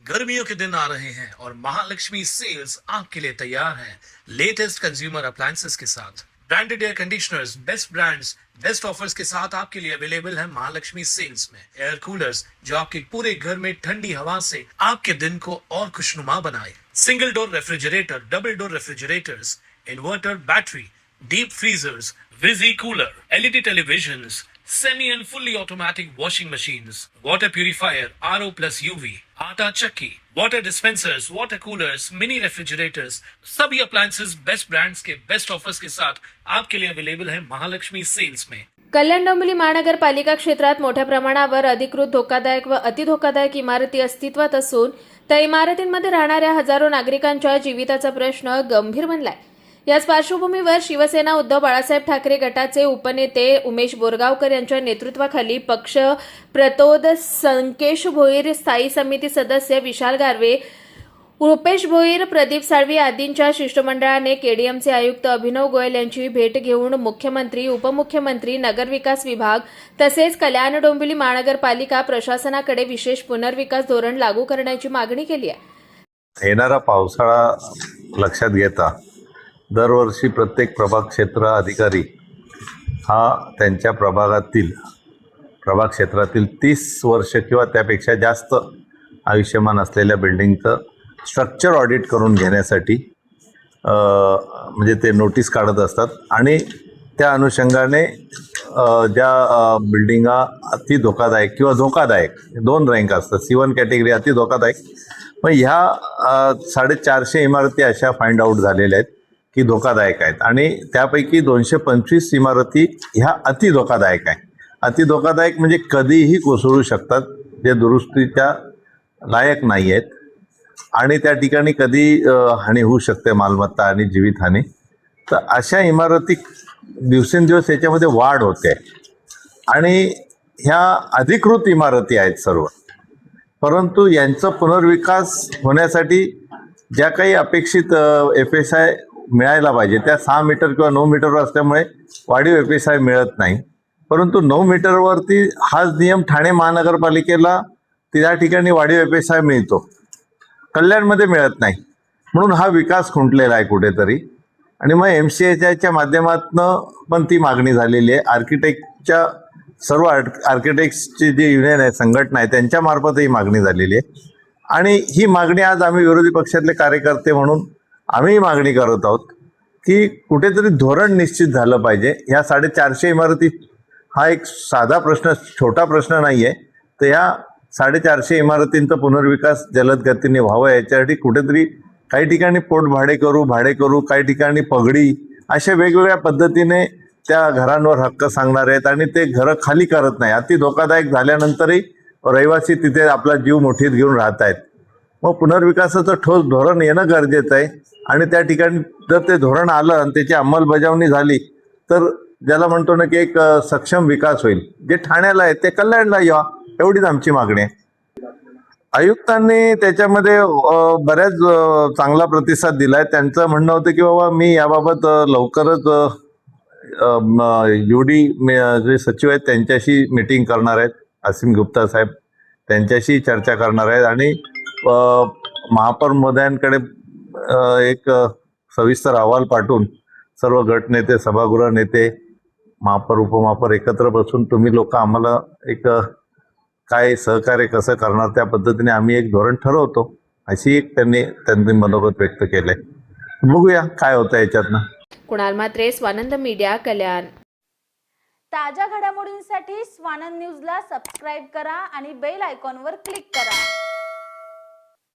गर्मियों के दिन आ रहे हैं और महालक्ष्मी सेल्स आपके लिए तैयार है लेटेस्ट कंज्यूमर अप्लायंसेस के साथ। Branded air conditioners, best brands, best offers के साथ आपके लिए अवेलेबल है महालक्ष्मी सेल्स में। एयर कूलर्स जो आपके पूरे घर में ठंडी हवा से आपके दिन को और खुशनुमा बनाए। Single door refrigerator, double door refrigerators, inverter battery, deep freezers, visi cooler, LED televisions, semi and fully automatic washing machines, water purifier, RO plus UV, आटा चक्की, water dispensers, water coolers, mini refrigerators, सभी appliances best brands के best offers के साथ आपके लिए available है Mahalakshmi sales में। कल्याण डोंबिवली महानगरपालिका क्षेत्रात मोठ्या प्रमाणावर अधिकृत धोकादायक व अतिधोकादायक इमारती अस्तित्वात असून त्या इमारतींमध्ये राहणाऱ्या हजारो नागरिकांच्या जीविताचा प्रश्न गंभीर बनलाय। याच पार्श्वभूमीवर शिवसेना उद्धव बाळासाहेब ठाकरे गटाचे उपनेते उमेश बोरगावकर यांच्या नेतृत्वाखाली पक्ष प्रतोद, संकेश भोईर, स्थायी समिती सदस्य विशाल गारवे, रुपेश भोईर, प्रदीप साळवी आदींच्या शिष्टमंडळाने केडीएमचे आयुक्त अभिनव गोयल यांची भेट घेऊन मुख्यमंत्री, उपमुख्यमंत्री, नगरविकास विभाग तसेच कल्याण डोंबिवली महानगरपालिका प्रशासनाकडे विशेष पुनर्विकास धोरण लागू करण्याची मागणी केली आहे। येणारा पावसाळा लक्षात घेता दरवर्षी प्रत्येक प्रभाग क्षेत्र अधिकारी हा त्यांच्या प्रभाग क्षेत्रातील 30 वर्ष किंवा त्यापेक्षा जास्त आयुष्यमान असलेल्या बिल्डिंगचं स्ट्रक्चर ऑडिट करून घेण्यासाठी म्हणजे ते नोटीस काढत असतात आणि त्या अनुषंगाने ज्या बिल्डिंगा अति धोकादायक किंवा धोकादायक 2 रँक असतात। C1 कॅटेगरी अति धोकादायक, पण ह्या 450 इमारती अशा फाइंड आउट झालेल्या आहेत की धोकादायक आहेत आणि त्यापैकी 225 इमारती ह्या अति धोकादायक आहे। अति धोकादायक म्हणजे कधीही कोसळू शकतात, जे दुरुस्तीच्या लायक नाही आहेत आणि त्या ठिकाणी कधी हानी होऊ शकते, मालमत्ता आणि जीवितहानी। तर अशा इमारती दिवसेंदिवस याच्यामध्ये वाढ होते आणि ह्या अधिकृत इमारती आहेत सर्व, परंतु यांचा पुनर्विकास होण्यासाठी ज्या काही अपेक्षित FSI मिळायला पाहिजे त्या 6 मीटर किंवा 9 मीटरवर असल्यामुळे वाढीव FSI मिळत नाही। परंतु 9 मीटरवरती हाच नियम ठाणे महानगरपालिकेला त्या ठिकाणी वाढीव FSI मिळतो, कल्याणमध्ये मिळत नाही, म्हणून हा विकास खुंटलेला आहे कुठेतरी। आणि मग MCHच्या माध्यमातून पण ती मागणी झालेली आहे। आर्किटेक्टच्या सर्व आर्किटेक्ट्सची जी युनियन आहे, संघटना आहे, त्यांच्या मार्फत ही मागणी झालेली आहे आणि ही मागणी आज आम्ही विरोधी पक्षातले कार्यकर्ते म्हणून आम्ही मागणी करत आहोत की कुठेतरी धोरण निश्चित झालं पाहिजे। ह्या 450 इमारती हा एक साधा प्रश्न, छोटा प्रश्न नाही आहे, तर ह्या 450 इमारतींचा पुनर्विकास जलद गतीने व्हावा याच्यासाठी कुठेतरी काही ठिकाणी पोट भाडे करू, काही ठिकाणी पगडी, अशा वेगवेगळ्या पद्धतीने त्या घरांवर हक्क सांगणार आहेत आणि ते घरं खाली करत नाही। अति धोकादायक झाल्यानंतरही रहिवासी तिथे आपला जीव मुठीत घेऊन राहत आहेत। मग पुनर्विकासाचं ठोस धोरण येणं गरजेचं आहे आणि त्या ठिकाणी जर ते धोरण आलं आणि त्याची अंमलबजावणी झाली तर ज्याला म्हणतो ना की एक सक्षम विकास होईल। जे ठाण्याला आहे ते कल्याणला यावा, एवढीच आमची मागणी आहे। आयुक्तांनी त्याच्यामध्ये बऱ्याच चांगला प्रतिसाद दिलाय। त्यांचं म्हणणं होतं की बाबा मी याबाबत लवकरच UD जे सचिव आहेत त्यांच्याशी मीटिंग करणार आहेत, असीम गुप्ता साहेब त्यांच्याशी चर्चा करणार आहेत आणि महापौर महोदयांकडे एक सविस्तर अहवाल पाठवून सर्व गटनेते, सभागृह नेते, महापौर, उपमहापौर एकत्र बसून तुम्ही लोक आम्हाला एक काय सहकार्य कसं करणार त्या पद्धतीने आम्ही एक धोरण ठरवतो, अशी एक त्यांनी मनोगत व्यक्त केलंय। बघूया काय होतं याच्यातनं। कुणाल म्हात्रे, स्वानंद मीडिया, कल्याण। ताज्या घडामोडींसाठी स्वानंद न्यूजला सबस्क्राईब करा आणि बेल आयकॉनवर क्लिक करा।